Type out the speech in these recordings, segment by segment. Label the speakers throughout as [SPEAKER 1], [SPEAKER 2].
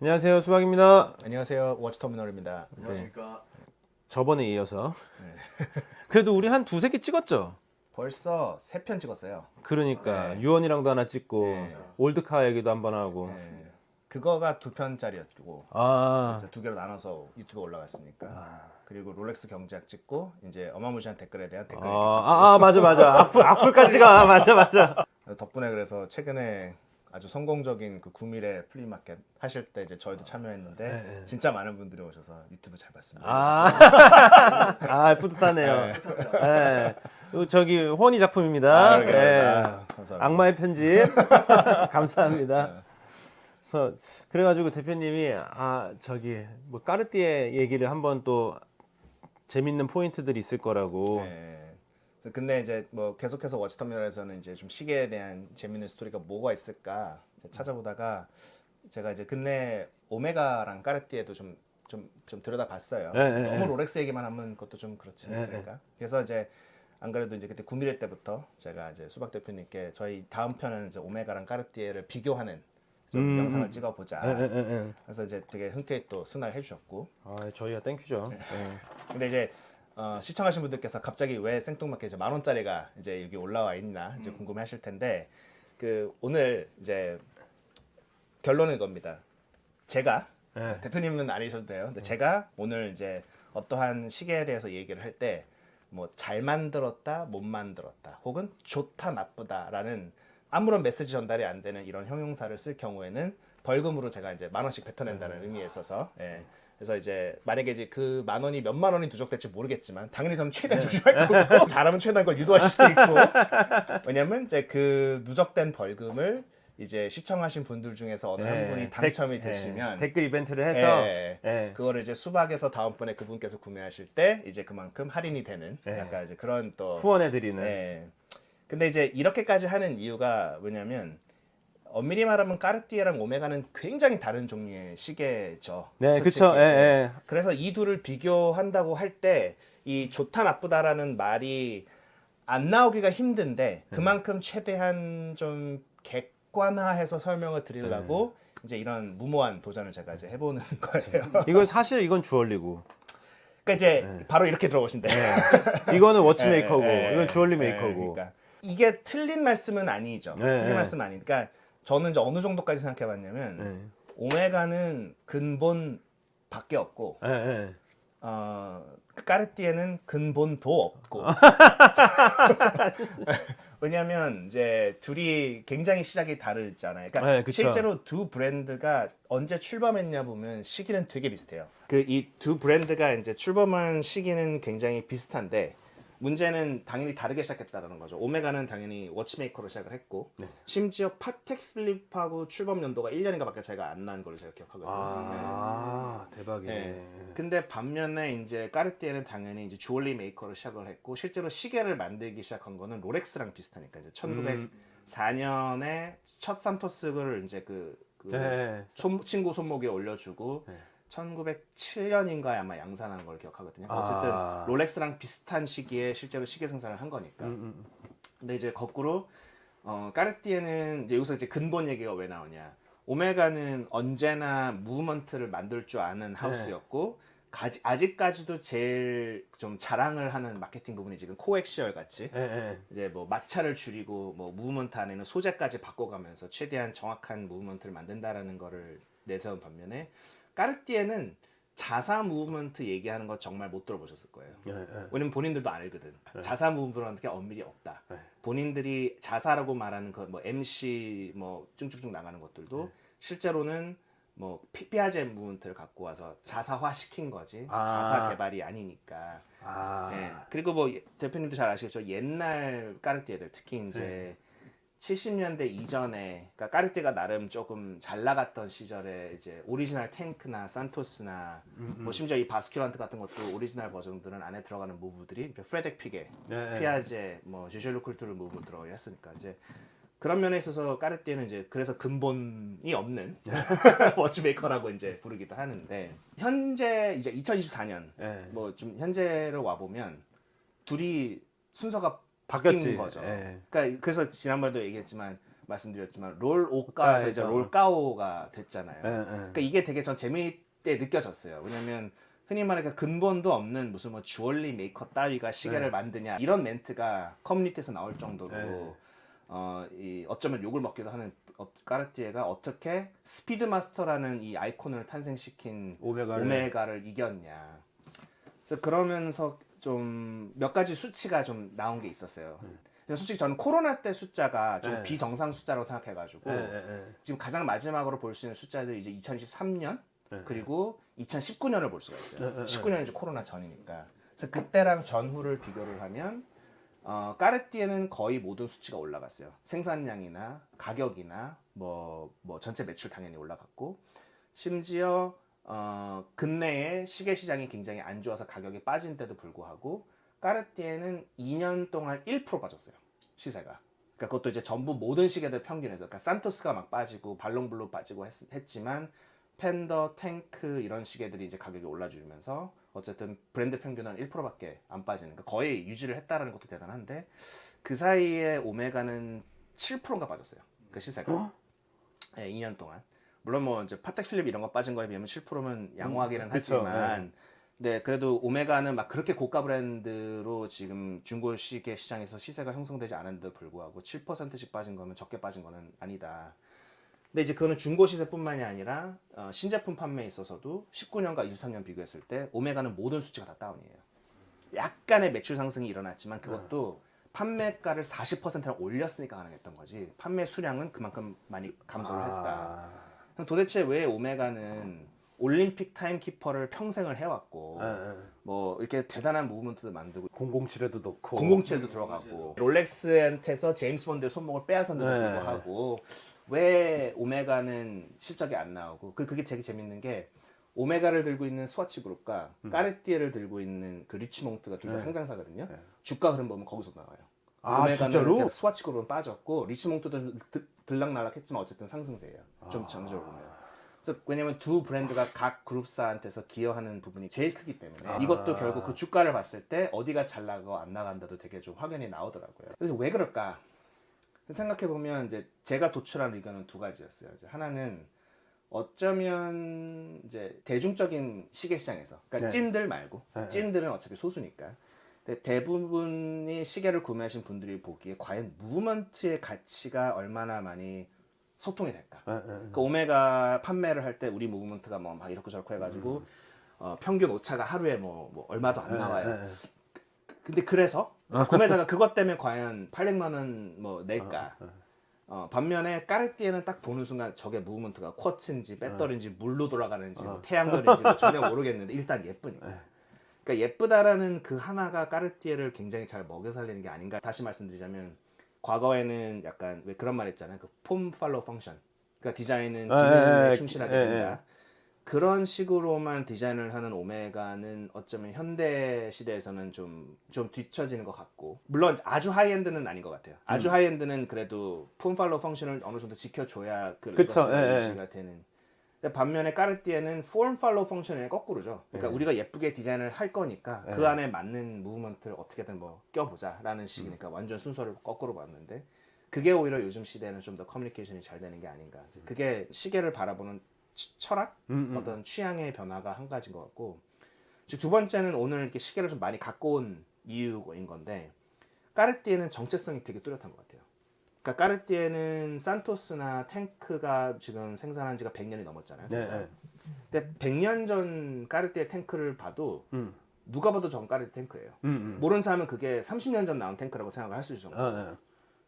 [SPEAKER 1] 안녕하세요, 수박입니다.
[SPEAKER 2] 안녕하세요. 워치터미널입니다.
[SPEAKER 3] 안녕하십니까.
[SPEAKER 1] 저번에 이어서 그래도 우리 한 두세 개 찍었죠?
[SPEAKER 2] 벌써 3편 찍었어요.
[SPEAKER 1] 그러니까
[SPEAKER 2] 네.
[SPEAKER 1] 유언이랑도 하나 찍고
[SPEAKER 2] 네.
[SPEAKER 1] 올드카 얘기도 한번 하고
[SPEAKER 2] 네. 그거가 2편짜리였고
[SPEAKER 1] 아,
[SPEAKER 2] 두 개로 나눠서 유튜브에 올라갔으니까. 그리고 롤렉스 경제학 찍고 이제 어마무시한 댓글에 대한 댓글 읽기 찍고.
[SPEAKER 1] 맞아. 악플까지가 맞아.
[SPEAKER 2] 덕분에 그래서 최근에 아주 성공적인 그 구미래 플리마켓 하실 때 이제 저희도 참여했는데
[SPEAKER 1] 네.
[SPEAKER 2] 진짜 많은 분들이 오셔서 유튜브 잘 봤습니다.
[SPEAKER 1] 뿌듯하네요. 네. 저기 호원이 작품입니다.
[SPEAKER 2] 감사합니다.
[SPEAKER 1] 악마의 편집 감사합니다. 그래가지고 대표님이 저기 뭐 까르띠에 얘기를 한번 또 재밌는 포인트들이 있을 거라고.
[SPEAKER 2] 네. 근데 이제 뭐 계속해서 워치터미널에서는 이제 좀 시계에 대한 재밌는 스토리가 뭐가 있을까 이제 찾아보다가 제가 이제 근래 오메가랑 까르띠에도 좀 들여다봤어요. 너무 롤렉스 얘기만 하면 그것도 좀 그렇지 그러니까. 그래서 이제 안 그래도 이제 그때 구미래 때부터 제가 이제 수박 대표님께 저희 다음 편은 이제 오메가랑 까르띠에를 비교하는 좀 영상을 찍어보자. 그래서 이제 되게 흔쾌히 또 승낙해 주셨고.
[SPEAKER 1] 저희가 땡큐죠.
[SPEAKER 2] 근데 이제 시청하신 분들께서 갑자기 왜 생뚱맞게 이제 10,000원짜리가 이제 여기 올라와 있나 이제 궁금해하실 텐데 그 오늘 이제 결론은 이겁니다. 제가 대표님은 아니셔도 돼요. 근데 제가 오늘 이제 어떠한 시계에 대해서 얘기를 할 때 뭐 잘 만들었다, 못 만들었다, 혹은 좋다, 나쁘다라는 아무런 메시지 전달이 안 되는 이런 형용사를 쓸 경우에는 벌금으로 제가 이제 10,000원씩 뱉어낸다는 의미에 있어서. 그래서 이제 만약에 이제 그 10,000원이 몇만 원이 누적될지 모르겠지만 당연히 저는 최대한 조심할 거고 잘하면 최대한 걸 유도하실 수도 있고 왜냐면 이제 그 누적된 벌금을 이제 시청하신 분들 중에서 어느 한 분이 당첨이 되시면
[SPEAKER 1] 댓글 이벤트를 해서
[SPEAKER 2] 그거를 이제 수박에서 다음번에 그분께서 구매하실 때 이제 그만큼 할인이 되는 약간 이제 그런 또
[SPEAKER 1] 후원해 드리는.
[SPEAKER 2] 근데 이제 이렇게까지 하는 이유가 뭐냐면 엄밀히 말하면 까르띠에랑 오메가는 굉장히 다른 종류의 시계죠.
[SPEAKER 1] 네,
[SPEAKER 2] 솔직히.
[SPEAKER 1] 그쵸.
[SPEAKER 2] 그래서 이 둘을 비교한다고 할 때 이 좋다 나쁘다라는 말이 안 나오기가 힘든데 그만큼 최대한 좀 객관화해서 설명을 드리려고 이제 이런 무모한 도전을 제가 이제 해보는 거예요.
[SPEAKER 1] 이건 사실 이건 주얼리고.
[SPEAKER 2] 그러니까 이제 바로 이렇게 들어보신대.
[SPEAKER 1] 이거는 워치메이커고, 이건 주얼리 메이커고.
[SPEAKER 2] 그러니까 이게 틀린 말씀은 아니죠. 틀린
[SPEAKER 1] 네.
[SPEAKER 2] 말씀은 아니니까 저는 이제 어느 정도까지 생각해봤냐면 오메가는 근본밖에 없고 까르띠에는 근본도 없고 왜냐하면 이제 둘이 굉장히 시작이 다르잖아요. 그러니까 실제로 두 브랜드가 언제 출범했냐 보면 시기는 되게 비슷해요. 그 이 두 브랜드가 이제 출범한 시기는 굉장히 비슷한데 문제는 당연히 다르게 시작했다라는 거죠. 오메가는 당연히 워치메이커로 시작을 했고 심지어 파텍 필립하고 출범 연도가 1년인가밖에 차이가 안 난 걸로 제가 기억하거든요.
[SPEAKER 1] 대박이네.
[SPEAKER 2] 근데 반면에 이제 까르띠에는 당연히 이제 주얼리 메이커로 시작을 했고 실제로 시계를 만들기 시작한 거는 롤렉스랑 비슷하니까 이제 1904년에 첫 산토스를 이제 친구 손목에 올려주고 1907년인가에 아마 양산한 걸 기억하거든요. 어쨌든 롤렉스랑 비슷한 시기에 실제로 시계 생산을 한 거니까. 근데 이제 거꾸로 까르띠에는 이제 여기서 이제 근본 얘기가 왜 나오냐? 오메가는 언제나 무브먼트를 만들 줄 아는 하우스였고 아직까지도 제일 좀 자랑을 하는 마케팅 부분이 지금 코엑시얼 같이 이제 뭐 마찰을 줄이고 뭐 무브먼트 안에는 소재까지 바꿔가면서 최대한 정확한 무브먼트를 만든다라는 거를 내세운 반면에 까르띠에는 자사 무브먼트 얘기하는 거 정말 못 들어보셨을 거예요. 왜냐면 본인들도 알거든. 자사 무브먼트라는 게 엄밀히 없다. 본인들이 자사라고 말하는 그 뭐 MC 뭐 쭉쭉쭉 나가는 것들도 실제로는 뭐 피아제 무브먼트를 갖고 와서 자사화 시킨 거지. 자사 개발이 아니니까. 그리고 뭐 대표님도 잘 아시겠죠. 옛날 까르띠에들 특히 이제 70년대 이전에 그러니까 까르띠에가 나름 조금 잘 나갔던 시절에 이제 오리지널 탱크나 산토스나 뭐 심지어 이 바스큘란트 같은 것도 오리지널 버전들은 안에 들어가는 무브들이 프레덱 피게, 피아제, 뭐 주셜 쿨투르 무브 들어가 했으니까 이제 그런 면에 있어서 까르띠에는 이제 그래서 근본이 없는 워치메이커라고 이제 부르기도 하는데 현재 이제 2024년 뭐 좀 현재로 와 보면 둘이 순서가 바뀐 거죠. 그러니까 그래서 지난번에도 얘기했지만 말씀드렸지만 롤 오가에서 이제 롤 까오가 됐잖아요.
[SPEAKER 1] 예, 예.
[SPEAKER 2] 그러니까 이게 되게 전 재미있게 느껴졌어요. 왜냐면 흔히 말하는 근본도 없는 무슨 뭐 주얼리 메이커 따위가 시계를 만드냐 이런 멘트가 커뮤니티에서 나올 정도로 이 어쩌면 욕을 먹기도 하는 까르띠에가 어떻게 스피드마스터라는 이 아이콘을 탄생시킨 오메가를 이겼냐. 그래서 그러면서 좀 몇 가지 수치가 좀 나온 게 있었어요. 근데 솔직히 저는 코로나 때 숫자가 좀 비정상 숫자라고 생각해가지고 지금 가장 마지막으로 볼 수 있는 숫자들이 이제 2023년 그리고 2019년을 볼 수가 있어요. 19년이 이제 코로나 전이니까. 그래서 그때랑 전후를 비교를 하면 까르띠에는 거의 모든 수치가 올라갔어요. 생산량이나 가격이나 뭐 전체 매출 당연히 올라갔고 심지어 근래에 시계 시장이 굉장히 안 좋아서 가격이 빠진 때도 불구하고 까르띠에는 2년 동안 1% 빠졌어요. 시세가. 그러니까 그것도 이제 전부 모든 시계들 평균에서 그러니까 산토스가 막 빠지고 발롱블루 빠지고 했지만 펜더, 탱크 이런 시계들이 이제 가격이 올라주면서 어쨌든 브랜드 평균은 1%밖에 안 빠지는 그러니까 거의 유지를 했다라는 것도 대단한데 그 사이에 오메가는 7%인가 빠졌어요. 그 시세가. 네, 2년 동안. 물론 뭐 이제 파텍 필립 이런 거 빠진 거에 비하면 7%면 양호하기는 하지만 네, 그래도 오메가는 막 그렇게 고가 브랜드로 지금 중고 시계 시장에서 시세가 형성되지 않았는데도 불구하고 7%씩 빠진 거면 적게 빠진 거는 아니다. 근데 이제 그거는 중고 시세뿐만이 아니라 신제품 판매에 있어서도 19년과 23년 비교했을 때 오메가는 모든 수치가 다 다운이에요. 약간의 매출 상승이 일어났지만 그것도 판매가를 40%나 올렸으니까 가능했던 거지. 판매 수량은 그만큼 많이 감소를 했다. 도대체 왜 오메가는 올림픽 타임키퍼를 평생을 해왔고 뭐 이렇게 대단한 무브먼트도 만들고
[SPEAKER 1] 007에도 넣고
[SPEAKER 2] 007도 들어가고 롤렉스한테서 제임스 본드의 손목을 빼앗았는데도 불구하고 왜 오메가는 실적이 안 나오고 그게 되게 재밌는 게 오메가를 들고 있는 스와치 그룹과 까르띠에를 들고 있는 그 리치몽트가 둘 다 상장사거든요. 주가 흐름 보면 거기서 나와요. 오메가는
[SPEAKER 1] 진짜로?
[SPEAKER 2] 스와치 그룹은 빠졌고 리치몽트도 들락날락했지만 어쨌든 상승세예요. 좀 전적으로 보면. 그래서 왜냐면 두 브랜드가 각 그룹사한테서 기여하는 부분이 제일 크기 때문에 이것도 결국 그 주가를 봤을 때 어디가 잘 나가고 안 나간다도 되게 좀 확연히 나오더라고요. 그래서 왜 그럴까 생각해 보면 이제 제가 도출한 의견은 두 가지였어요. 이제 하나는 어쩌면 이제 대중적인 시계 시장에서 그러니까 찐들 말고 찐들은 어차피 소수니까 근데 대부분이 시계를 구매하신 분들이 보기에 과연 무브먼트의 가치가 얼마나 많이 소통이 될까? 그 오메가 판매를 할 때 우리 무브먼트가 뭐 막 이렇고 저렇고 해가지고 평균 오차가 하루에 뭐 얼마도 안 나와요. 근데 그래서 구매자가 그것 때문에 과연 800만 원 뭐 낼까? 반면에 까르띠에는 딱 보는 순간 저게 무브먼트가 쿼츠인지 배터리인지 물로 돌아가는지 뭐 태양열인지 뭐 전혀 모르겠는데 일단 예쁘니까. 그러니까 예쁘다라는 그 하나가 까르띠에를 굉장히 잘 먹여 살리는 게 아닌가. 다시 말씀드리자면 과거에는 약간 왜 그런 말 했잖아요. 그 폼 팔로우 펑션. 그러니까 디자인은 기능에 충실하게 된다. 그런 식으로만 디자인을 하는 오메가는 어쩌면 현대 시대에서는 좀 뒤처지는 것 같고 물론 아주 하이엔드는 아닌 것 같아요. 아주 하이엔드는 그래도 폼 팔로우 펑션을 어느 정도 지켜줘야 그 레거시가 유지가 되는. 반면에 까르띠에는 폼 팔로우 펑션의 거꾸로죠. 그러니까 우리가 예쁘게 디자인을 할 거니까 그 안에 맞는 무브먼트를 어떻게든 뭐 껴보자라는 식이니까 완전 순서를 거꾸로 봤는데 그게 오히려 요즘 시대에는 좀 더 커뮤니케이션이 잘 되는 게 아닌가. 그게 시계를 바라보는 철학? 어떤 취향의 변화가 한 가지인 것 같고 두 번째는 오늘 이렇게 시계를 좀 많이 갖고 온 이유인 건데 까르띠에는 정체성이 되게 뚜렷한 것 같아요. 그러니까 까르띠에는 산토스나 탱크가 지금 생산한 지가 100년이 넘었잖아요. 근데 100년 전 까르띠에 탱크를 봐도 누가 봐도 전 까르띠에 탱크예요. 모르는 사람은 그게 30년 전 나온 탱크라고 생각을 할 수 있을 정도로.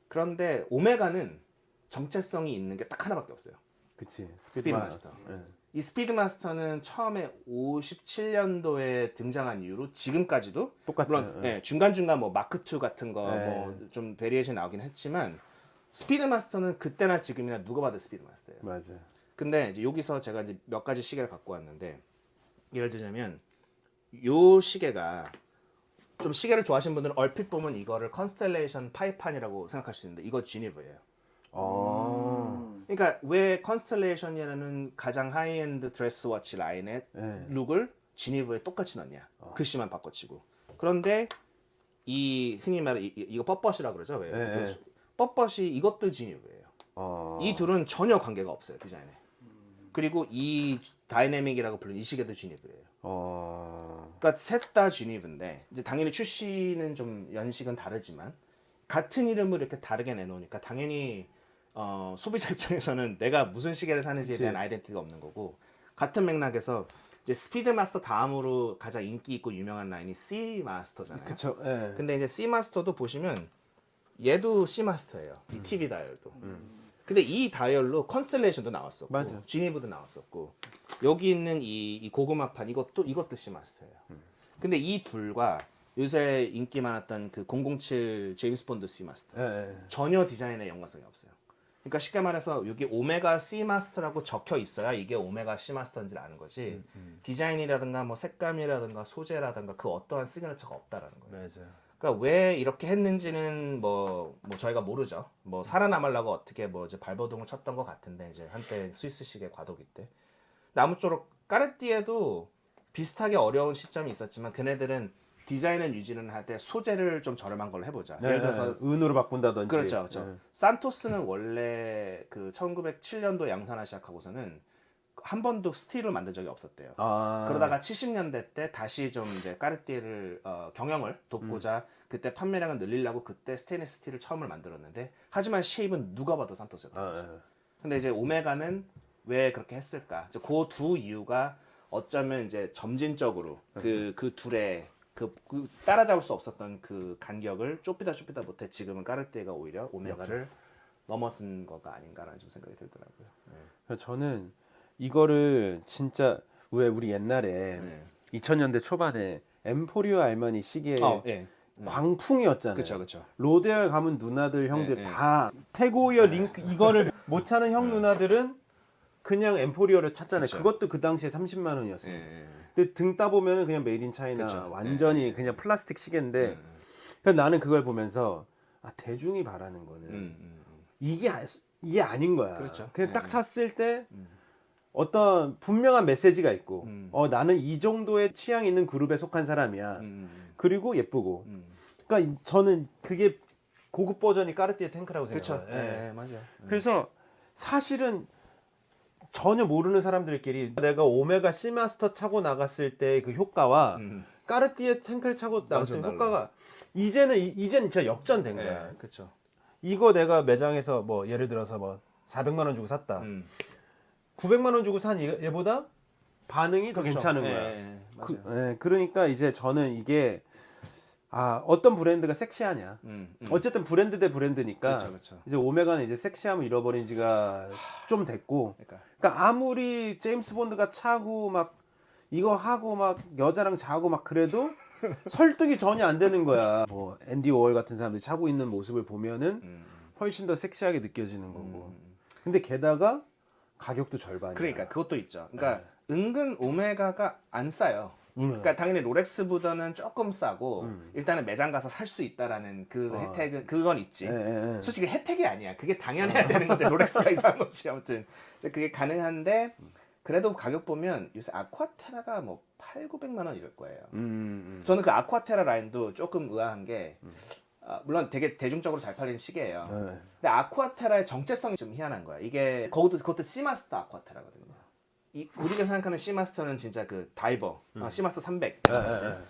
[SPEAKER 2] 그런데 오메가는 정체성이 있는 게 딱 하나밖에 없어요.
[SPEAKER 1] 그치.
[SPEAKER 2] 스피드마스터. 이 스피드마스터는 처음에 57년도에 등장한 이후로 지금까지도
[SPEAKER 1] 똑같죠.
[SPEAKER 2] 물론 중간중간 뭐 마크2 같은 거 뭐 좀 베리에이션 나오긴 했지만 스피드마스터는 그때나 지금이나 누가 봐도 스피드마스터예요.
[SPEAKER 1] 맞아.
[SPEAKER 2] 근데 이제 여기서 제가 이제 몇 가지 시계를 갖고 왔는데 예를 들자면 요 시계가 좀 시계를 좋아하시는 분들은 얼핏 보면 이거를 컨스텔레이션 파이판이라고 생각할 수 있는데 이거 지니브예요. 그러니까 왜 컨스텔레이션이라는 가장 하이엔드 드레스워치 라인의 룩을 지니브에 똑같이 넣냐? 글씨만 바꿔치고. 그런데 이 흔히 말해 이거 뻣뻣이라고 그러죠. 왜? 뻣뻣이 이것도 지니브예요. 이 둘은 전혀 관계가 없어요 디자인에. 그리고 이 다이내믹이라고 불리는 이 시계도 지니브예요. 그러니까 셋 다 지니브인데 이제 당연히 출시는 좀 연식은 다르지만 같은 이름을 이렇게 다르게 내놓으니까 당연히 소비자 입장에서는 내가 무슨 시계를 사는지에 대한 아이덴티티가 없는 거고, 같은 맥락에서 이제 스피드 마스터 다음으로 가장 인기 있고 유명한 라인이 C 마스터잖아요.
[SPEAKER 1] 그쵸. 예.
[SPEAKER 2] 근데 이제 C 마스터도 보시면 얘도 C 마스터예요. 이 TV 다이얼도. 근데 이 다이얼로 컨스텔레이션도 나왔었고,
[SPEAKER 1] 맞아.
[SPEAKER 2] 지니브도 나왔었고, 여기 있는 이 고구마판 이것도 C 마스터예요. 근데 이 둘과 요새 인기 많았던 그 007 제임스 본드 C 마스터
[SPEAKER 1] 예.
[SPEAKER 2] 전혀 디자인에 연관성이 없어요. 그러니까 쉽게 말해서 여기 오메가 C 마스터라고 적혀 있어야 이게 오메가 C 마스터인지를 아는 거지. 디자인이라든가 뭐 색감이라든가 소재라든가 그 어떠한 시그니처가 없다라는 거예요.
[SPEAKER 1] 맞아요.
[SPEAKER 2] 그러니까 왜 이렇게 했는지는 뭐 저희가 모르죠. 뭐 살아남으려고 어떻게 뭐 이제 발버둥을 쳤던 것 같은데 이제 한때 스위스식의 과도기 때. 근데 아무쪼록 까르띠에도 비슷하게 어려운 시점이 있었지만 그네들은 디자인은 유지는 하되 소재를 좀 저렴한 걸로 해보자. 예를 들어서
[SPEAKER 1] 은으로 바꾼다든지.
[SPEAKER 2] 그렇죠, 그렇죠. 산토스는 원래 그 1907년도 양산화 시작하고서는 한 번도 스틸을 만든 적이 없었대요. 그러다가 70년대 때 다시 좀 이제 까르띠에를 경영을 돕고자 그때 판매량을 늘리려고 그때 스테인리스 스틸을 처음을 만들었는데, 하지만 쉐입은 누가 봐도 산토스였던 근데 이제 오메가는 왜 그렇게 했을까? 그 두 이유가 어쩌면 이제 점진적으로 그 둘의 그 따라잡을 수 없었던 그 간격을 좁히다 못해 지금은 까르띠에가 오히려 오메가를 넘어선 거가 아닌가라는 좀 생각이 들더라고요.
[SPEAKER 1] 그래서 저는 이거를 진짜 왜 우리 옛날에 2000년대 초반에 엠포리오 알마니 시계 광풍이었잖아요.
[SPEAKER 2] 그렇죠.
[SPEAKER 1] 로데얼 가면 누나들 형들
[SPEAKER 2] 예.
[SPEAKER 1] 다 태고이어 링크 이거를 못 찾는 형 누나들은 그냥 엠포리오를 찾잖아요.
[SPEAKER 2] 그쵸.
[SPEAKER 1] 그것도 그 당시에 30만 원이었어요.
[SPEAKER 2] 예.
[SPEAKER 1] 근데 등 따보면은 그냥 메이드 인 차이나
[SPEAKER 2] 그쵸.
[SPEAKER 1] 완전히 그냥 플라스틱 시계인데, 그래서 나는 그걸 보면서 대중이 바라는 거는 이게 아닌 거야.
[SPEAKER 2] 그렇죠.
[SPEAKER 1] 그냥 딱 찼을 때 어떤 분명한 메시지가 있고, 나는 이 정도의 취향 있는 그룹에 속한 사람이야. 그리고 예쁘고. 그러니까 저는 그게 고급 버전이 까르띠에 탱크라고
[SPEAKER 2] 그렇죠.
[SPEAKER 1] 생각해요.
[SPEAKER 2] 맞아요.
[SPEAKER 1] 그래서 사실은 전혀 모르는 사람들끼리 내가 오메가 C 마스터 차고 나갔을 때 그 효과와 까르띠에 탱크를 차고 나갔을 때 효과가 이제는 진짜 역전된 거야.
[SPEAKER 2] 그렇죠.
[SPEAKER 1] 이거 내가 매장에서 뭐 예를 들어서 뭐 400만 원 주고 샀다. 900만 원 주고 산 얘보다 반응이 더 괜찮은 거야. 그러니까 이제 저는 이게 어떤 브랜드가 섹시하냐. 어쨌든 브랜드 대 브랜드니까.
[SPEAKER 2] 그렇죠.
[SPEAKER 1] 이제 오메가는 이제 섹시함을 잃어버린 지가 좀 됐고. 그러니까 아무리 제임스 본드가 차고 막 이거 하고 막 여자랑 자고 막 그래도 설득이 전혀 안 되는 거야. 뭐 앤디 워홀 같은 사람들이 차고 있는 모습을 보면은 훨씬 더 섹시하게 느껴지는 거고. 근데 게다가 가격도 절반이야.
[SPEAKER 2] 그러니까 그것도 있죠. 그러니까 은근 오메가가 안 싸요. 그러니까 당연히 롤렉스보다는 조금 싸고 일단은 매장 가서 살 수 있다라는 그 혜택은 그건 있지. 솔직히 혜택이 아니야. 그게 당연해야 되는 건데 롤렉스가 이상한 거지. 아무튼 그게 가능한데 그래도 가격 보면 요새 아쿠아테라가 뭐 8,900만 원 이럴 거예요. 저는 그 아쿠아테라 라인도 조금 의아한 게 물론 되게 대중적으로 잘 팔리는 시계예요. 근데 아쿠아테라의 정체성이 좀 희한한 거야. 이게 그것도 시마스터 아쿠아테라거든요. 우리가 생각하는 시마스터는 진짜 그 다이버, 시마스터 300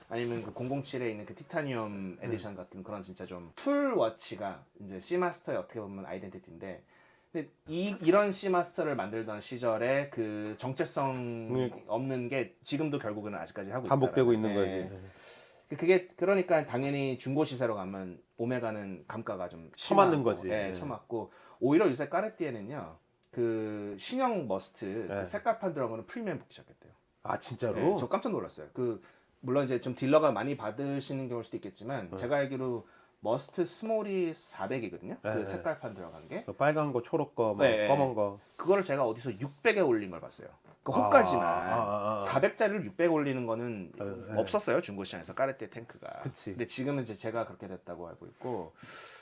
[SPEAKER 2] 아니면 그 007에 있는 그 티타늄 에디션 같은 그런 진짜 좀 툴워치가 이제 시마스터의 어떻게 보면 아이덴티티인데, 근데 이런 시마스터를 만들던 시절에 그 정체성 없는 게 지금도 결국은 아직까지 하고 있다.
[SPEAKER 1] 반복되고 있는 거지.
[SPEAKER 2] 그게 그러니까 당연히 중고 시세로 가면 오메가는 감가가 좀
[SPEAKER 1] 처맞는 거지.
[SPEAKER 2] 처맞고 오히려 요새 까르띠에는요. 그 신형 머스트 그 색깔판 들어간 거는 프리미엄 붙기 시작했대요.
[SPEAKER 1] 진짜로?
[SPEAKER 2] 저 깜짝 놀랐어요. 물론 이제 좀 딜러가 많이 받으시는 경우일 수도 있겠지만 제가 알기로 머스트 스몰이 400이거든요. 그 색깔판 들어간 게.
[SPEAKER 1] 빨간 거, 초록 거, 뭐 검은 거.
[SPEAKER 2] 그거를 제가 어디서 600에 올린 걸 봤어요. 그 호가지만 400짜리를 600 올리는 거는 없었어요. 중고 시장에서 까르띠에 탱크가.
[SPEAKER 1] 그치.
[SPEAKER 2] 근데 지금은 이제 제가 그렇게 됐다고 알고 있고,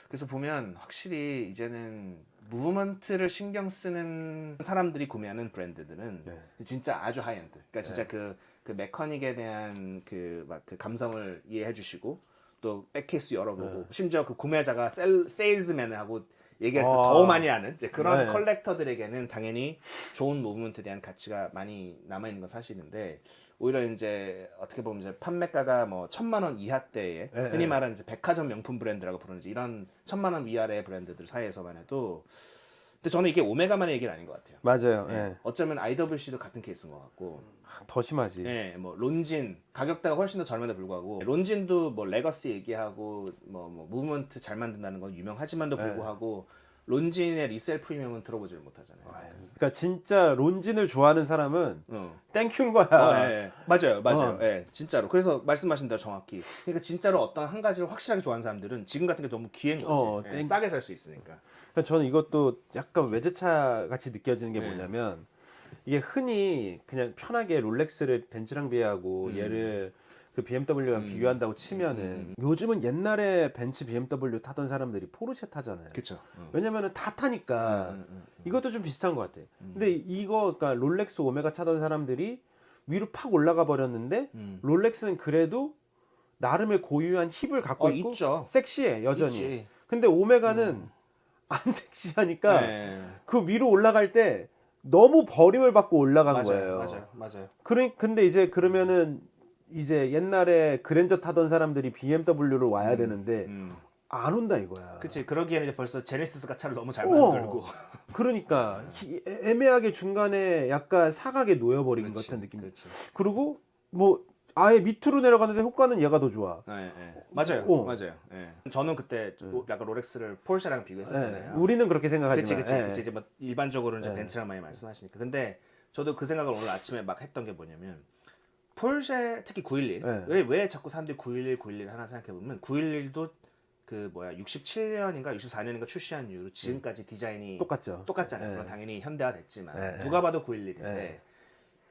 [SPEAKER 2] 그래서 보면 확실히 이제는 무브먼트를 신경 쓰는 사람들이 구매하는 브랜드들은 진짜 아주 하이엔드. 그러니까 진짜 그 메커닉에 대한 그 감성을 이해해 주시고 또 백케이스 열어보고 심지어 그 구매자가 세일즈맨하고 얘기했을 때 더 많이 아는 이제 그런
[SPEAKER 1] 네.
[SPEAKER 2] 컬렉터들에게는 당연히 좋은 무브먼트에 대한 가치가 많이 남아 있는 건 사실인데 오히려 이제 어떻게 보면 이제 판매가가 뭐 1,000만 원 이하대의
[SPEAKER 1] 네,
[SPEAKER 2] 흔히
[SPEAKER 1] 네.
[SPEAKER 2] 말하는 이제 백화점 명품 브랜드라고 부르는 이제 이런 1,000만 원 위아래 브랜드들 사이에서만 해도 근데 저는 이게 오메가만의 얘기는 아닌 것 같아요.
[SPEAKER 1] 맞아요.
[SPEAKER 2] 예.
[SPEAKER 1] 예.
[SPEAKER 2] 어쩌면 IWC도 같은 케이스인 것 같고
[SPEAKER 1] 더 심하지.
[SPEAKER 2] 예, 뭐 론진 가격대가 훨씬 더 저렴에도 불구하고 론진도 뭐 레거시 얘기하고 뭐 무브먼트 잘 만든다는 건 유명하지만도 불구하고 론진의 리셀 프리미엄은 들어보지를 못하잖아요.
[SPEAKER 1] 그러니까 진짜 론진을 좋아하는 사람은
[SPEAKER 2] 어.
[SPEAKER 1] 땡큐인 거야.
[SPEAKER 2] 예, 예. 맞아요. 예, 진짜로. 그래서 말씀하신 대로 정확히. 그러니까 진짜로 어떤 한 가지를 확실하게 좋아하는 사람들은 지금 같은 게 너무 기회인 거지. 예, 싸게 살 수 있으니까.
[SPEAKER 1] 그러니까 저는 이것도 약간 외제차 같이 느껴지는 게
[SPEAKER 2] 네.
[SPEAKER 1] 뭐냐면 이게 흔히 그냥 편하게 롤렉스를 벤츠랑 비교하고 얘를 그 BMW랑 비교한다고 치면은 요즘은 옛날에 벤츠 BMW 타던 사람들이 포르쉐 타잖아요.
[SPEAKER 2] 그렇죠.
[SPEAKER 1] 왜냐면은 다 타니까 이것도 좀 비슷한 것 같아. 근데 이거 그러니까 롤렉스 오메가 타던 사람들이 위로 팍 올라가 버렸는데 롤렉스는 그래도 나름의 고유한 힙을 갖고 있고
[SPEAKER 2] 있죠.
[SPEAKER 1] 섹시해 여전히.
[SPEAKER 2] 있지.
[SPEAKER 1] 근데 오메가는 안 섹시하니까
[SPEAKER 2] 네.
[SPEAKER 1] 그 위로 올라갈 때 너무 버림을 받고 올라간 거예요.
[SPEAKER 2] 맞아요.
[SPEAKER 1] 근데 이제 그러면은 이제 옛날에 그랜저 타던 사람들이 BMW를 와야 되는데 안 온다 이거야.
[SPEAKER 2] 그치. 그러기에는 이제 벌써 제네시스가 차를 너무 잘
[SPEAKER 1] 어.
[SPEAKER 2] 만들고.
[SPEAKER 1] 그러니까 애매하게 중간에 약간 사각에 놓여버린 것 같은 느낌.
[SPEAKER 2] 그렇지.
[SPEAKER 1] 그리고 뭐 아예 밑으로 내려가는데 효과는 얘가 더 좋아.
[SPEAKER 2] 예. 맞아요.
[SPEAKER 1] 어.
[SPEAKER 2] 맞아요. 예. 저는 그때 약간 롤렉스를 폴쉐랑 비교했었잖아요.
[SPEAKER 1] 예. 우리는 그렇게 생각하지만.
[SPEAKER 2] 그치. 이제 뭐 일반적으로는 이제 벤츠랑 많이 말씀하시니까. 근데 저도 그 생각을 오늘 아침에 막 했던 게 뭐냐면 폴쉐 특히 911 왜 자꾸 사람들이 911 하나 생각해 보면 911도 그 뭐야 67년인가 64년인가 출시한 이후로 지금까지 디자인이 똑같잖아요. 물론 당연히 현대화됐지만 누가 봐도 911인데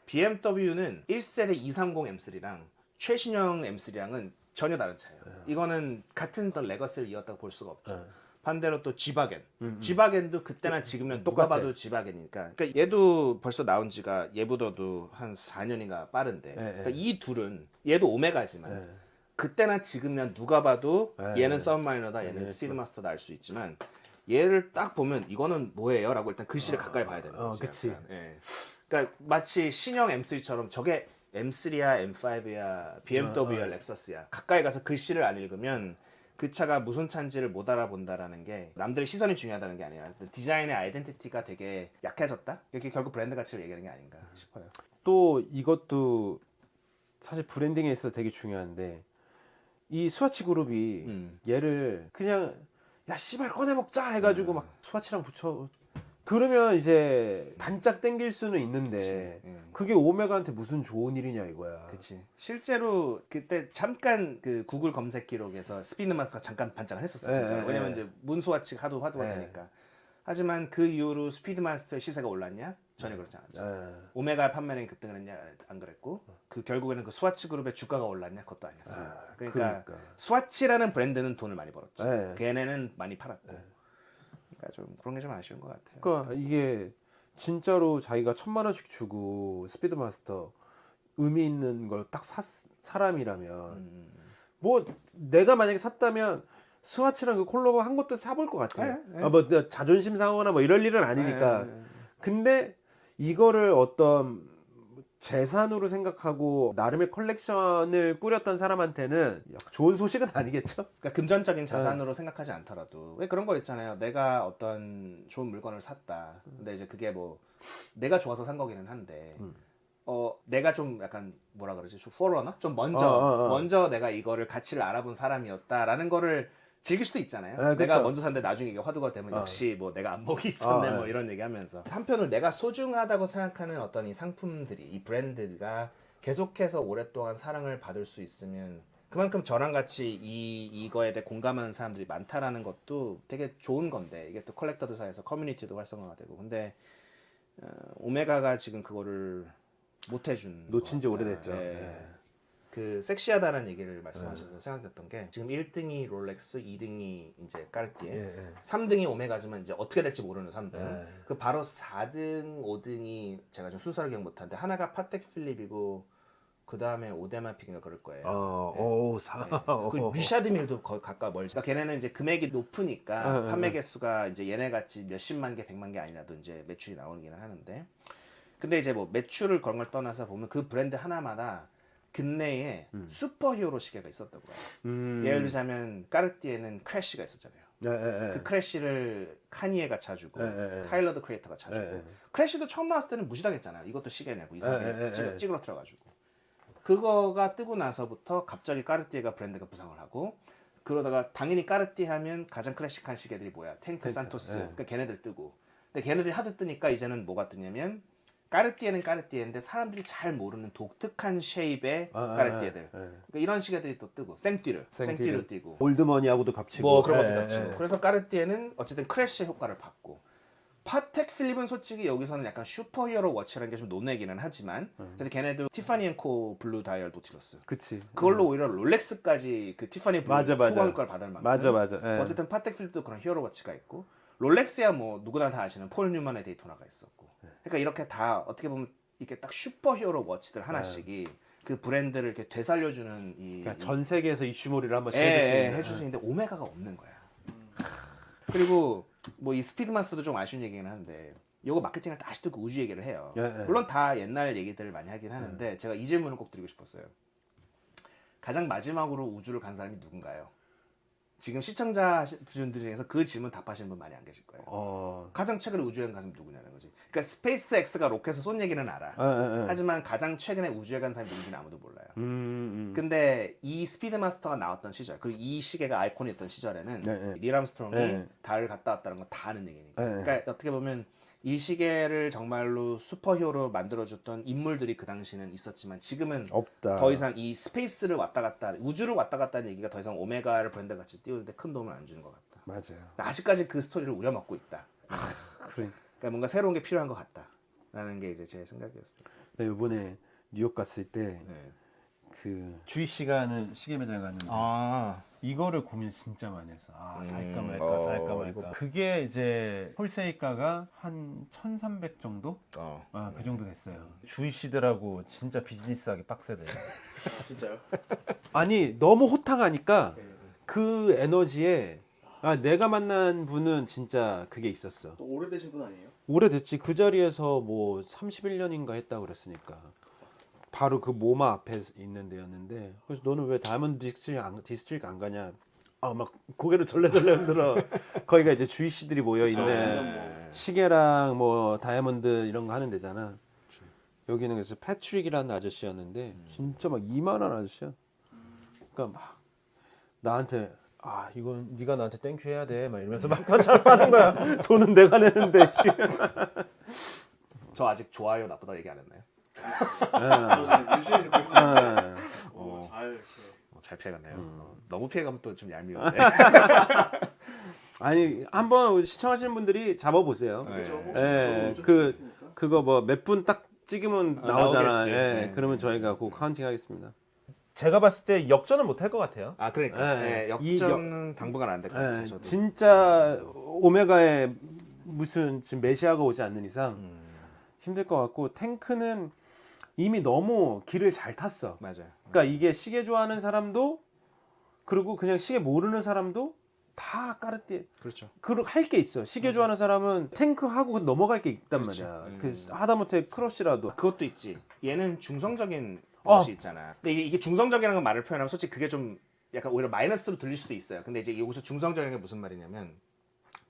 [SPEAKER 2] BMW는 1세대 230 M3랑 최신형 M3랑은 전혀 다른 차예요. 이거는 같은 어떤 레거시를 이었다고 볼 수가 없죠. 반대로 또 G바겐. G바겐도 그때나 지금이나 누가 봐도 G바겐이니까. 그러니까 얘도 벌써 나온 지가 얘보다도 한 4년인가 빠른데. 그러니까 이 둘은 얘도 오메가지만 그때나 지금이나 누가 봐도 얘는 썸마이너다, 얘는 스피드마스터다 알 수 있지만 얘를 딱 보면 이거는 뭐예요? 라고 일단 글씨를 가까이 봐야 되는 거지.
[SPEAKER 1] 그치.
[SPEAKER 2] 예. 그러니까 마치 신형 M3처럼 저게 M3야, M5야, BMW야, 렉서스야. 가까이 가서 글씨를 안 읽으면 그 차가 무슨 차인지를 못 알아본다라는 게 남들의 시선이 중요하다는 게 아니라 디자인의 아이덴티티가 되게 약해졌다? 이렇게 결국 브랜드 가치를 얘기하는 게 아닌가 싶어요.
[SPEAKER 1] 또 이것도 사실 브랜딩에 있어서 되게 중요한데 이 스와치 그룹이 얘를 그냥 야 씨발 꺼내 먹자 해가지고 막 스와치랑 붙여 그러면 이제 반짝 땡길 수는 있는데 그게 오메가한테 무슨 좋은 일이냐 이거야.
[SPEAKER 2] 그치. 실제로 그때 잠깐 그 구글 검색 기록에서 스피드마스터가 잠깐 반짝을 했었어 진짜. 왜냐면 이제 문스와치가 하도 화두가 되니까. 하지만 그 이후로 스피드마스터의 시세가 올랐냐? 전혀 그렇지 않았죠. 오메가 판매량이 급등을 했냐? 안 그랬고 그 결국에는 그 스와치 그룹의 주가가 올랐냐? 그것도 아니었어요. 그러니까 스와치라는 브랜드는 돈을 많이 벌었지. 걔네는 많이 팔았고. 그러니까 좀 그런 게 좀 아쉬운 것 같아요.
[SPEAKER 1] 그러니까 이게 진짜로 자기가 1,000만 원씩 주고 스피드마스터 의미 있는 걸 딱 사람이라면 뭐 내가 만약에 샀다면 스와치랑 그 콜라보 한 것도 사볼 것 같아요. 뭐 자존심 상하거나 뭐 이럴 일은 아니니까. 근데 이거를 어떤 재산으로 생각하고 나름의 컬렉션을 꾸렸던 사람한테는 좋은 소식은 아니겠죠?
[SPEAKER 2] 그러니까 금전적인 자산으로 생각하지 않더라도 왜 그런 거 있잖아요. 내가 어떤 좋은 물건을 샀다. 근데 이제 그게 뭐 내가 좋아서 산 거기는 한데 내가 좀 약간 뭐라 그러지? 좀 포러너? 좀 먼저 내가 이거를 가치를 알아본 사람이었다라는 거를 즐길 수도 있잖아요. 내가 먼저 샀는데 나중에 이게 화두가 되면 역시 뭐 내가 안목이 있었네 뭐 이런 얘기하면서 한편으로 내가 소중하다고 생각하는 어떤 이 상품들이 이 브랜드가 계속해서 오랫동안 사랑을 받을 수 있으면 그만큼 저랑 같이 이거에 대해 공감하는 사람들이 많다라는 것도 되게 좋은 건데 이게 또 컬렉터들 사이에서 커뮤니티도 활성화가 되고 근데 오메가가 지금 그거를 못 해준
[SPEAKER 1] 놓친 지 오래됐죠.
[SPEAKER 2] 그 섹시하다는 얘기를 말씀하셔서 생각했던 게 지금 1등이 롤렉스, 2등이 이제 까르띠에, 3등이 오메가지만 이제 어떻게 될지 모르는 3등. 그 바로 4등, 5등이 제가 좀 순서를 기억 못하는데 하나가 파텍 필립이고 그 다음에 오데마픽인가 그럴 거예요.
[SPEAKER 1] 오,
[SPEAKER 2] 그 리샤드 밀도 거의 가까워 멀지. 그러니까 걔네는 이제 금액이 높으니까 판매 개수가 이제 얘네 같이 몇십만 개, 100만 개 아니라도 이제 매출이 나오기는 하는데, 근데 이제 뭐 매출을 그런 걸 떠나서 보면 그 브랜드 하나마다 근내에 슈퍼히어로 시계가 있었다고 해요. 예를 들자면 까르띠에는 크래쉬가 있었잖아요. 그 크래쉬를 카니에가 차주고 타일러 더 크리에이터가 차주고 크래쉬도 처음 나왔을 때는 무시당했잖아요. 이것도 시계냐고 이상하게 찌그러뜨려가지고. 그거가 뜨고 나서부터 갑자기 까르띠에가 브랜드가 부상을 하고, 그러다가 당연히 까르띠에 하면 가장 클래식한 시계들이 뭐야? 탱크, 산토스. 그러니까 걔네들 뜨고. 근데 걔네들이 하도 뜨니까 이제는 뭐가 뜨냐면 까르띠에는 까르띠에인데 사람들이 잘 모르는 독특한 쉐입의 까르띠에들. 그러니까 이런 시계들이 또 뜨고 생띠르 뜨고.
[SPEAKER 1] 올드머니하고도 겹치고.
[SPEAKER 2] 뭐 그런 것도 겹치고. 그래서 까르띠에는 어쨌든 크래쉬 효과를 받고. 파텍 필립은 솔직히 여기서는 약간 슈퍼히어로 워치라는 게 좀 논외기는 하지만 그래도 걔네도 티파니 앤 코 블루 다이얼 노티러스.
[SPEAKER 1] 그치.
[SPEAKER 2] 그걸로 오히려 롤렉스까지 그 티파니 블루 후원 걸 받을 만큼.
[SPEAKER 1] 맞아.
[SPEAKER 2] 어쨌든 파텍 필립도 그런 히어로 워치가 있고, 롤렉스야 뭐 누구나 다 아시는 폴 뉴먼의 데이토나가 있었고. 그러니까 이렇게 다 어떻게 보면 이렇게 딱 슈퍼히어로 워치들 하나씩이 그 브랜드를 이렇게 되살려주는
[SPEAKER 1] 그러니까 전 세계에서 이슈몰이를 한번씩
[SPEAKER 2] 해줄 수 있는데 오메가가 없는 거야. 그리고 뭐 이 스피드마스터도 좀 아쉬운 얘기긴 한데, 요거 마케팅을 다시 또 그 우주 얘기를 해요. 물론 다 옛날 얘기들을 많이 하긴 하는데 제가 이 질문을 꼭 드리고 싶었어요. 가장 마지막으로 우주를 간 사람이 누군가요? 지금 시청자 분들 중에서 그 질문 답하시는 분 많이 안 계실 거예요. 가장 최근에 우주여행 간 사람이 누구냐는 거지. 그러니까 스페이스 X가 로켓을 쏜 얘기는 알아. 하지만 가장 최근에 우주에 간 사람이 누군지는 아무도 몰라요. 근데 이 스피드마스터가 나왔던 시절, 그리고 이 시계가 아이콘이었던 시절에는 닐 암스트롱이 달을 갔다 왔다는 건 다 아는 얘기니까. 그러니까 어떻게 보면 이 시계를 정말로 슈퍼히어로 만들어줬던 인물들이 그 당시는 있었지만 지금은
[SPEAKER 1] 없다.
[SPEAKER 2] 더 이상 이 스페이스를 왔다 갔다, 우주를 왔다 갔다 하는 얘기가 더 이상 오메가를 브랜드 같이 띄우는데 큰 도움을 안 주는 것 같다.
[SPEAKER 1] 맞아요.
[SPEAKER 2] 아직까지 그 스토리를 우려먹고 있다.
[SPEAKER 1] 그러니까
[SPEAKER 2] 뭔가 새로운 게 필요한 것 같다라는 게 이제 제 생각이었어요.
[SPEAKER 1] 나 이번에 뉴욕 갔을 때 그 주희 씨가 하는 시계 매장 갔는데 이거를 고민 진짜 많이 했어. 살까 말까. 그게 이제 홀세이가가 한 1,300 정도? 그 정도 됐어요. 주희 씨들하고 진짜 비즈니스하기 빡세대.
[SPEAKER 2] 진짜요?
[SPEAKER 1] 아니 너무 호탕하니까 그 에너지에 내가 만난 분은 진짜 그게 있었어.
[SPEAKER 3] 또 오래되신 분 아니에요?
[SPEAKER 1] 오래됐지. 그 자리에서 뭐 31년인가 했다고 그랬으니까. 바로 그 모마 앞에 있는 데였는데, 그래서 너는 왜 다이아몬드 디스트릭 안 가냐? 막 고개를 절레절레 흔들어. 거기가 이제 주희 씨들이 모여 있는 시계랑 뭐 다이아몬드 이런 거 하는 데잖아. 여기는 그래서 패트릭이라는 아저씨였는데 진짜 막 이만한 아저씨야. 그러니까 막 나한테 이건 네가 나한테 땡큐 해야 돼 막 이러면서 막 하는 거야. 돈은 내가 내는데.
[SPEAKER 2] 저 아직 좋아요 나쁘다 얘기 안 했나요?
[SPEAKER 3] 유시에 듣고 있어요.
[SPEAKER 2] 잘 피해갔네요. 너무 피해가면 또 좀 얄미운데.
[SPEAKER 1] 아니 한번 시청하시는 분들이 잡아보세요. 그거 뭐 몇 분 딱 찍으면 나오잖아. 그러면 저희가 그 카운팅하겠습니다. 제가 봤을 때 역전은 못할 것 같아요.
[SPEAKER 2] 그러니까 역전은 당분간 안 될 것 같아요. 저도.
[SPEAKER 1] 진짜 오메가에 무슨 지금 메시아가 오지 않는 이상 힘들 것 같고, 탱크는 이미 너무 길을 잘 탔어.
[SPEAKER 2] 맞아요.
[SPEAKER 1] 그러니까 이게 시계 좋아하는 사람도 그리고 그냥 시계 모르는 사람도 다 까르띠에.
[SPEAKER 2] 그렇죠.
[SPEAKER 1] 할 게 있어. 시계 좋아하는 사람은 탱크 하고 넘어갈 게 있단 말이야. 하다못해 크러쉬라도.
[SPEAKER 2] 그것도 있지. 얘는 중성적인 것이 있잖아. 근데 이게 중성적이라는 말을 표현하면 솔직히 그게 좀 약간 오히려 마이너스로 들릴 수도 있어요. 근데 이제 여기서 중성적인 게 무슨 말이냐면,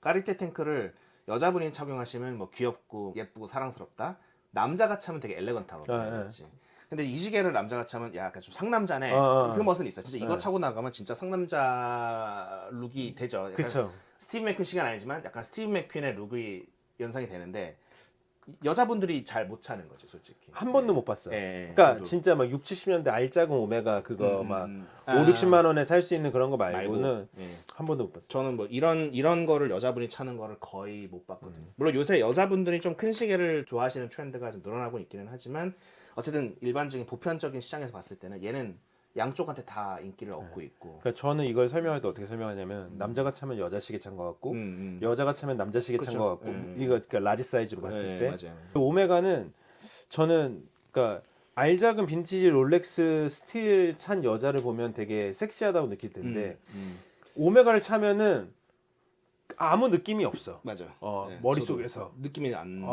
[SPEAKER 2] 까르띠에 탱크를 여자분이 착용하시면 뭐 귀엽고 예쁘고 사랑스럽다. 남자가 차면 되게 엘레건트하고 그렇지. 근데 이 시계를 남자가 차면 약간 좀 상남자네. 그 멋은 있어. 진짜 이거 차고 나가면 진짜 상남자 룩이 되죠.
[SPEAKER 1] 그렇죠.
[SPEAKER 2] 스티브 맥퀸 시간 아니지만 약간 스티브 맥퀸의 룩이 연상이 되는데 여자분들이 잘 못 차는 거죠, 솔직히.
[SPEAKER 1] 한 번도 못 봤어. 그러니까
[SPEAKER 2] 저도.
[SPEAKER 1] 진짜 막 6, 70년대 알짜금 오메가 그거 막 5, 60만 원에 살 수 있는 그런 거 말고는 한 번도 못 봤어.
[SPEAKER 2] 저는 뭐 이런 거를 여자분이 차는 거를 거의 못 봤거든요. 물론 요새 여자분들이 좀 큰 시계를 좋아하시는 트렌드가 좀 늘어나고 있기는 하지만 어쨌든 일반적인 보편적인 시장에서 봤을 때는 얘는 양쪽한테 다 인기를 얻고 있고.
[SPEAKER 1] 그러니까 저는 이걸 설명할 때 어떻게 설명하냐면 남자가 차면 여자 시계 찬 거 같고 여자가 차면 남자 시계 찬 거 같고 이거 그러니까 라지 사이즈로 봤을 때
[SPEAKER 2] 맞아요.
[SPEAKER 1] 오메가는 저는 그러니까 알작은 빈티지 롤렉스 스틸 찬 여자를 보면 되게 섹시하다고 느낄 텐데 오메가를 차면은 아무 느낌이 없어.
[SPEAKER 2] 맞아. 네,
[SPEAKER 1] 머릿속에서.
[SPEAKER 2] 저도 느낌이 안.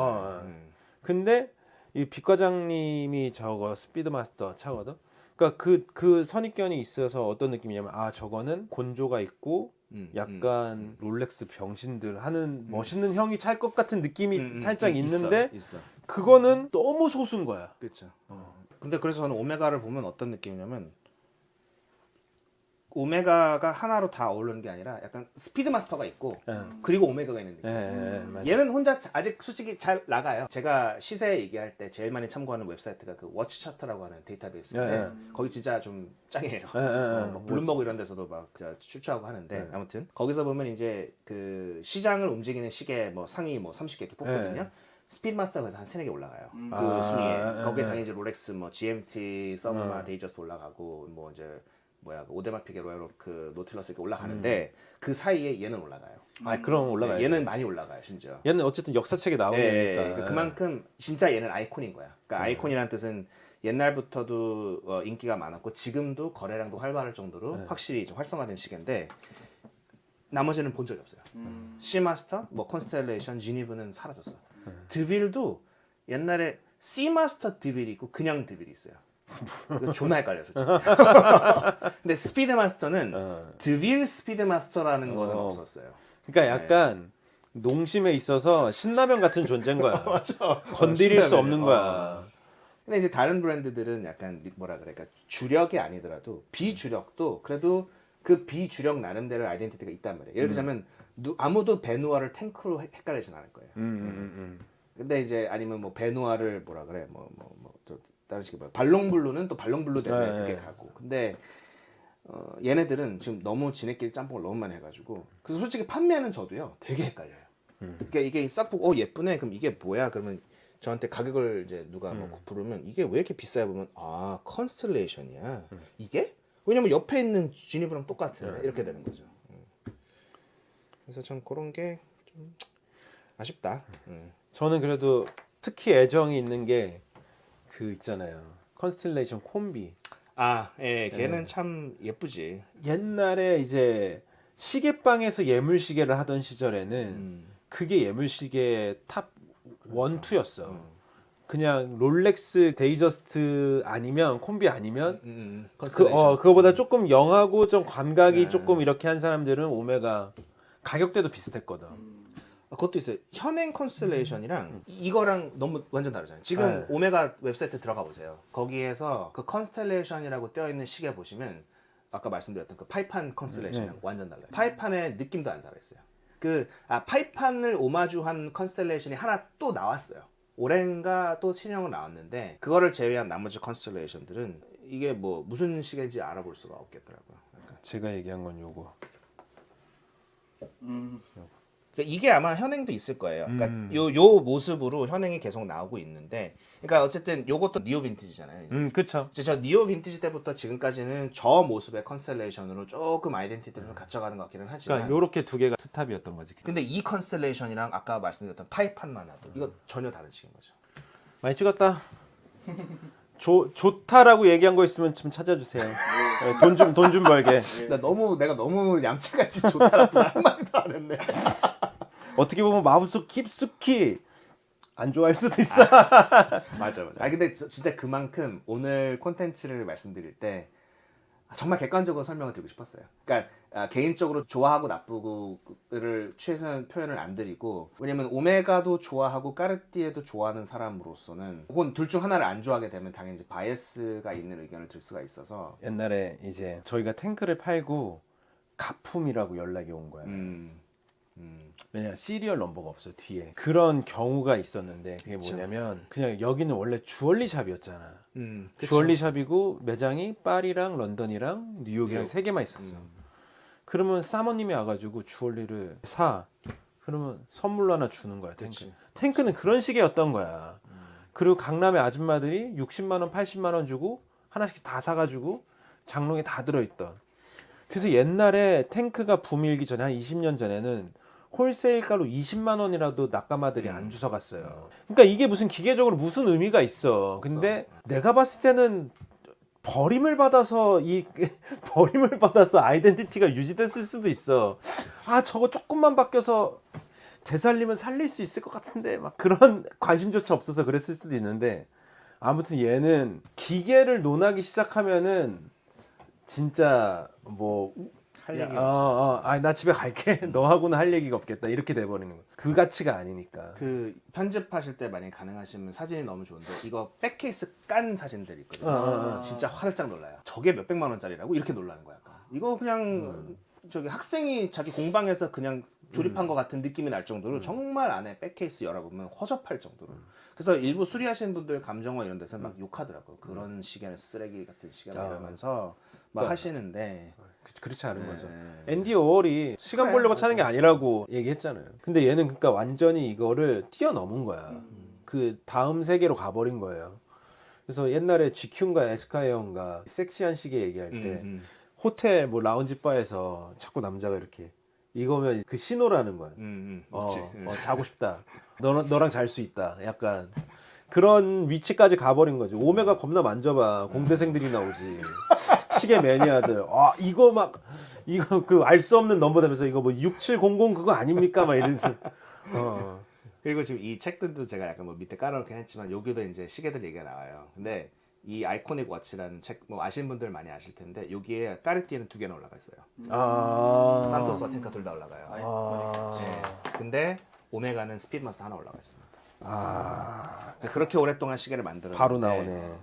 [SPEAKER 1] 근데 이 빅 과장님이 저거 스피드마스터 차거든. 그러니까 그 선입견이 있어서 어떤 느낌이냐면 저거는 곤조가 있고 약간 롤렉스 병신들 하는 멋있는 형이 찰 것 같은 느낌이 살짝 있는데
[SPEAKER 2] 있어.
[SPEAKER 1] 그거는 너무 소수인 거야.
[SPEAKER 2] 그렇죠. 근데 그래서 저는 오메가를 보면 어떤 느낌이냐면 오메가가 하나로 다 어울리는 게 아니라 약간 스피드 마스터가 있고 그리고 오메가가 있는 느낌.
[SPEAKER 1] 맞아.
[SPEAKER 2] 얘는 혼자 아직 솔직히 잘 나가요. 제가 시세 얘기할 때 제일 많이 참고하는 웹사이트가 그 워치 차트라고 하는 데이터베이스인데 거기 진짜 좀 짱이에요. 뭐 블룸버그 이런 데서도 막 추천하고 하는데 아무튼 거기서 보면 이제 그 시장을 움직이는 시계 뭐 상위 뭐 30개 이렇게 뽑거든요. 스피드마스터가 한 3-4개 올라가요. 그 순위에. 거기에 당연히 이제 롤렉스, 뭐 GMT, 서머마, 데이저스트 올라가고 뭐 이제 뭐야 그 오데마 피게 로얄 그 노틸러스 이렇게 올라가는데 그 사이에 얘는 올라가요.
[SPEAKER 1] 그럼 올라가요.
[SPEAKER 2] 얘는 많이 올라가요, 심지어.
[SPEAKER 1] 얘는 어쨌든 역사책에 나오니까.
[SPEAKER 2] 그만큼 진짜 얘는 아이콘인 거야. 그러니까 아이콘이라는 뜻은 옛날부터도 인기가 많았고 지금도 거래량도 활발할 정도로 확실히 좀 활성화된 시계인데 나머지는 본 적이 없어요. C마스터, 뭐 컨스텔레이션, 지니브는 사라졌어. 드빌도 옛날에 C마스터 드빌이 있고 그냥 드빌이 있어요. 이거 존나 헷갈려 솔직히. 근데 스피드마스터는 드빌 스피드마스터라는 거는 없었어요.
[SPEAKER 1] 그러니까 약간 농심에 있어서 신라면 같은 존재인 거야.
[SPEAKER 2] 맞아.
[SPEAKER 1] 건드릴 수 없는 거야.
[SPEAKER 2] 근데 이제 다른 브랜드들은 약간 뭐라 그래, 그러니까 주력이 아니더라도 비주력도 그래도 그 비주력 나름대로 아이덴티티가 있단 말이에요. 예를 들자면 아무도 베누아를 탱크로 헷갈리진 않을 거예요. 근데 이제 아니면 뭐 베누아를 뭐라 그래, 또 다른 식이 뭐야, 발롱블루는 또 발롱블루 때문에 그게 가고. 근데 얘네들은 지금 너무 지네끼리 짬뽕을 너무 많이 해가지고 그래서 솔직히 판매하는 저도요 되게 헷갈려요. 그러니까 이게 싹 보고 예쁘네, 그럼 이게 뭐야, 그러면 저한테 가격을 이제 누가 뭐 부르면 이게 왜 이렇게 비싸요 보면 컨스텔레이션이야 이게? 왜냐면 옆에 있는 지니브랑 똑같은데 이렇게 되는 거죠. 그래서 전 그런 게 좀 아쉽다.
[SPEAKER 1] 저는 그래도 특히 애정이 있는 게 그 있잖아요. 컨스텔레이션 콤비.
[SPEAKER 2] 걔는 참 예쁘지.
[SPEAKER 1] 옛날에 이제 시계방에서 예물시계를 하던 시절에는 그게 예물시계 탑 1, 2였어. 그냥 롤렉스 데이저스트 아니면 콤비 아니면 그거보다 조금 영하고 좀 감각이 조금 이렇게 한 사람들은 오메가 가격대도 비슷했거든.
[SPEAKER 2] 그것도 있어요. 현행 컨스텔레이션이랑 이거랑 너무 완전 다르잖아요. 지금 오메가 웹사이트 들어가 보세요. 거기에서 그 컨스텔레이션이라고 떼어 있는 시계 보시면 아까 말씀드렸던 그 파이판 컨스텔레이션이랑 완전 달라요. 파이판의 느낌도 안 살아있어요. 파이판을 오마주한 컨스텔레이션이 하나 또 나왔어요. 올해인가 또 신형을 나왔는데 그거를 제외한 나머지 컨스텔레이션들은 이게 뭐 무슨 시계인지 알아볼 수가 없겠더라고요. 약간.
[SPEAKER 1] 제가 얘기한 건 요거.
[SPEAKER 2] 그러니까 이게 아마 현행도 있을 거예요. 그러니까 요 모습으로 현행이 계속 나오고 있는데, 그러니까 어쨌든 요것도 니오 빈티지잖아요.
[SPEAKER 1] 그렇죠.
[SPEAKER 2] 저 니오 빈티지 때부터 지금까지는 저 모습의 컨스텔레이션으로 조금 아이덴티티를 갖춰가는 것 같기는 하지만,
[SPEAKER 1] 그러니까 요렇게 두 개가 투탑이었던 거지.
[SPEAKER 2] 근데 이 컨스텔레이션이랑 아까 말씀드렸던 파이판만 하도 이거 전혀 다른 식인 거죠.
[SPEAKER 1] 많이 찍었다. 좋다라고 얘기한 거 있으면 좀 찾아주세요. 돈 좀 벌게.
[SPEAKER 2] 내가 너무 얌체같이 좋다 나쁘다 한마디도 안 했네.
[SPEAKER 1] 어떻게 보면 마음속 깊숙이 안 좋아할 수도 있어.
[SPEAKER 2] 맞아. 근데 진짜 그만큼 오늘 콘텐츠를 말씀드릴 때 정말 객관적으로 설명을 드리고 싶었어요. 그러니까 개인적으로 좋아하고 나쁘고를 최소한 표현을 안 드리고, 왜냐면 오메가도 좋아하고 까르띠에도 좋아하는 사람으로서는 혹은 둘 중 하나를 안 좋아하게 되면 당연히 이제 바이애스가 있는 의견을 들 수가 있어서.
[SPEAKER 1] 옛날에 이제 저희가 탱크를 팔고 가품이라고 연락이 온 거야. 왜냐 시리얼 넘버가 없어 뒤에. 그런 경우가 있었는데 그게 뭐냐면 그냥 여기는 원래 주얼리 샵이었잖아. 주얼리 샵이고 매장이 파리랑 런던이랑 뉴욕이랑 3개만 있었어. 그러면 사모님이 와가지고 주얼리를 사. 그러면 선물로 하나 주는 거야. 탱크는 그런 시계였던 거야. 그리고 강남의 아줌마들이 60만 원, 80만 원 주고 하나씩 다 사가지고 장롱에 다 들어있던. 그래서 옛날에 탱크가 붐일기 전에 한 20년 전에는 홀세일가로 20만 원이라도 낙가마들이 안 주워갔어요. 그러니까 이게 무슨 기계적으로 무슨 의미가 있어. 근데 내가 봤을 때는 버림을 받아서 버림을 받아서 아이덴티티가 유지됐을 수도 있어. 아 저거 조금만 바뀌어서 되살리면 살릴 수 있을 것 같은데 막 그런 관심조차 없어서 그랬을 수도 있는데 아무튼 얘는 기계를 논하기 시작하면은 진짜 뭐
[SPEAKER 2] 할 얘기 없어.
[SPEAKER 1] 나 집에 갈게. 너하고는 할 얘기가 없겠다. 이렇게 돼버리는 거. 그 가치가 아니니까.
[SPEAKER 2] 그 편집하실 때 만약에 가능하시면 사진이 너무 좋은데 이거 백케이스 깐 사진들 있거든요. 진짜 화들짝 놀라요. 저게 몇백만 원짜리라고 이렇게 놀라는 거야. 약간. 이거 그냥 저기 학생이 자기 공방에서 그냥 조립한 것 같은 느낌이 날 정도로 정말 안에 백케이스 열어보면 허접할 정도로. 그래서 일부 수리하시는 분들 감정원 이런 데서 막 욕하더라고요. 그런 시계는 쓰레기 같은 시계다 이러면서 막 하시는데
[SPEAKER 1] 그렇지 않은 거죠.
[SPEAKER 2] 네.
[SPEAKER 1] 앤디 워홀이 시간
[SPEAKER 2] 그래,
[SPEAKER 1] 보려고
[SPEAKER 2] 맞아.
[SPEAKER 1] 차는 게 아니라고 얘기했잖아요. 근데 얘는 그러니까 완전히 이거를 뛰어넘은 거야. 그 다음 세계로 가버린 거예요. 그래서 옛날에 GQ인가 에스콰이어인가 섹시한 시계 얘기할 때 호텔 뭐 라운지 바에서 자꾸 남자가 이렇게 이거면 그 신호라는 거야.
[SPEAKER 2] 그치.
[SPEAKER 1] 자고 싶다. 너랑 잘 수 있다. 약간 그런 위치까지 가버린 거지. 오메가 겁나 만져봐. 공대생들이 나오지. 시계 매니아들. 아 이거 그 알 수 없는 넘버 되면서 이거 뭐 6700 그거 아닙니까? 막 이러면서.
[SPEAKER 2] 그리고 지금 이 책들도 제가 약간 뭐 밑에 깔아놓긴 했지만 여기도 이제 시계들 얘기가 나와요. 근데 이 아이코닉 워치라는 책 뭐 아시는 분들 많이 아실 텐데 여기에 까르띠에는 2개나 올라가 있어요. 산토스와 텐카 둘 다 올라가요. 네. 근데 오메가는 스피드마스터 하나 올라가 있습니다. 그렇게 오랫동안 시계를 만들었는데
[SPEAKER 1] 바로 나오네.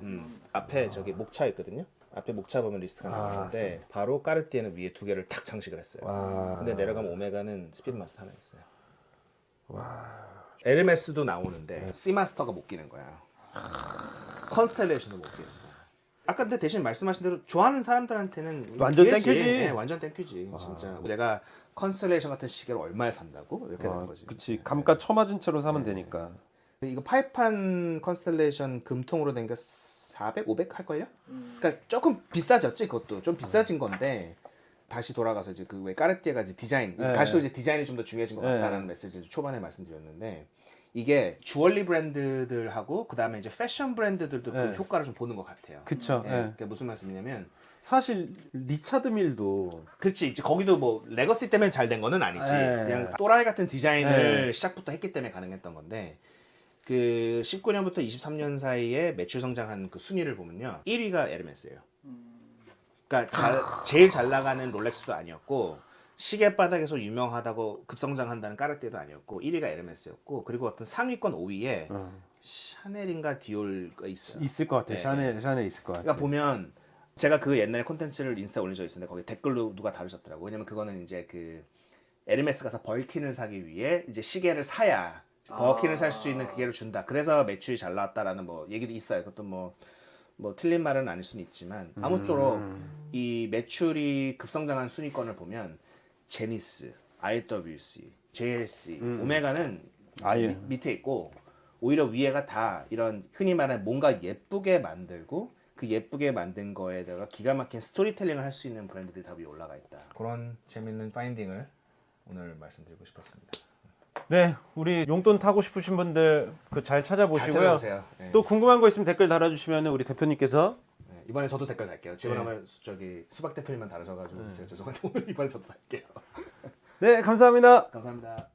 [SPEAKER 2] 앞에 저기 목차 있거든요. 앞에 목차 보면 리스트가 나오는데 바로 까르띠에는 위에 2개를 탁 장식을 했어요. 근데 내려가면 오메가는 스피드마스터 하나 있어요. 에르메스도 나오는데 시마스터가 못 끼는 거야. 컨스텔레이션도 못 끼는 거야. 아까 근데 대신 말씀하신 대로 좋아하는 사람들한테는
[SPEAKER 1] 완전
[SPEAKER 2] 기회지.
[SPEAKER 1] 땡큐지.
[SPEAKER 2] 네, 완전 땡큐지. 진짜 내가 컨스텔레이션 같은 시계를 얼마에 산다고 이렇게 되는 거지.
[SPEAKER 1] 그치. 감가 쳐맞은 채로 사면 되니까.
[SPEAKER 2] 이거 파이판 컨스텔레이션 금통으로 된 게 400, 500 할걸요? 그러니까 조금 비싸졌지 그것도 좀 비싸진 건데 다시 돌아가서 이제 그 왜 까르띠에가 이제 디자인 갈수록 이제 디자인이 좀 더 중요해진 것 같다라는 메시지를 초반에 말씀드렸는데 이게 주얼리 브랜드들하고 그 다음에 이제 패션 브랜드들도 그 효과를 좀 보는 것 같아요.
[SPEAKER 1] 그쵸.
[SPEAKER 2] 예, 그게 무슨 말씀이냐면
[SPEAKER 1] 사실 리차드 밀도
[SPEAKER 2] 그렇지 이제 거기도 뭐 레거시 때문에 잘 된 거는 아니지 그냥 또라이 같은 디자인을 시작부터 했기 때문에 가능했던 건데 그 19년부터 23년 사이에 매출 성장한 그 순위를 보면요 1위가 에르메스예요. 그러니까 제일 잘 나가는 롤렉스도 아니었고 시계 바닥에서 유명하다고 급성장한다는 까르띠에도 아니었고 1위가 에르메스였고 그리고 어떤 상위권 5위에 샤넬인가 디올가 있어요.
[SPEAKER 1] 있을 것 같아.
[SPEAKER 2] 네.
[SPEAKER 1] 샤넬 있을 것 같아.
[SPEAKER 2] 그러니까 보면 제가 그 옛날에 콘텐츠를 인스타에 올린 적이 있었는데 거기 댓글로 누가 다루셨더라고. 왜냐면 그거는 이제 그 에르메스 가서 벌킨을 사기 위해 이제 시계를 사야 벌킨을 살 수 있는 기계를 준다. 그래서 매출이 잘 나왔다라는 뭐 얘기도 있어요. 그것도 뭐 틀린 말은 아닐 수는 있지만 아무쪼록 이 매출이 급성장한 순위권을 보면 제니스, IWC, JLC, 오메가는
[SPEAKER 1] 아예.
[SPEAKER 2] 밑에 있고 오히려 위에가 다 이런 흔히 말하는 뭔가 예쁘게 만들고 그 예쁘게 만든 거에다가 기가 막힌 스토리텔링을 할 수 있는 브랜드들이 다 위에 올라가 있다. 그런 재밌는 파인딩을 오늘 말씀드리고 싶었습니다.
[SPEAKER 1] 네, 우리 용돈 타고 싶으신 분들 그 잘 찾아보시고요.
[SPEAKER 2] 잘 찾아보세요. 네.
[SPEAKER 1] 또 궁금한 거 있으면 댓글 달아주시면 우리 대표님께서
[SPEAKER 2] 네, 이번에 저도 댓글 달게요. 지난번에 저기 수박 대표님만 달으셔가지고 제가 죄송한데 오늘 이번에 저도 달게요.
[SPEAKER 1] 네, 감사합니다.
[SPEAKER 2] 감사합니다.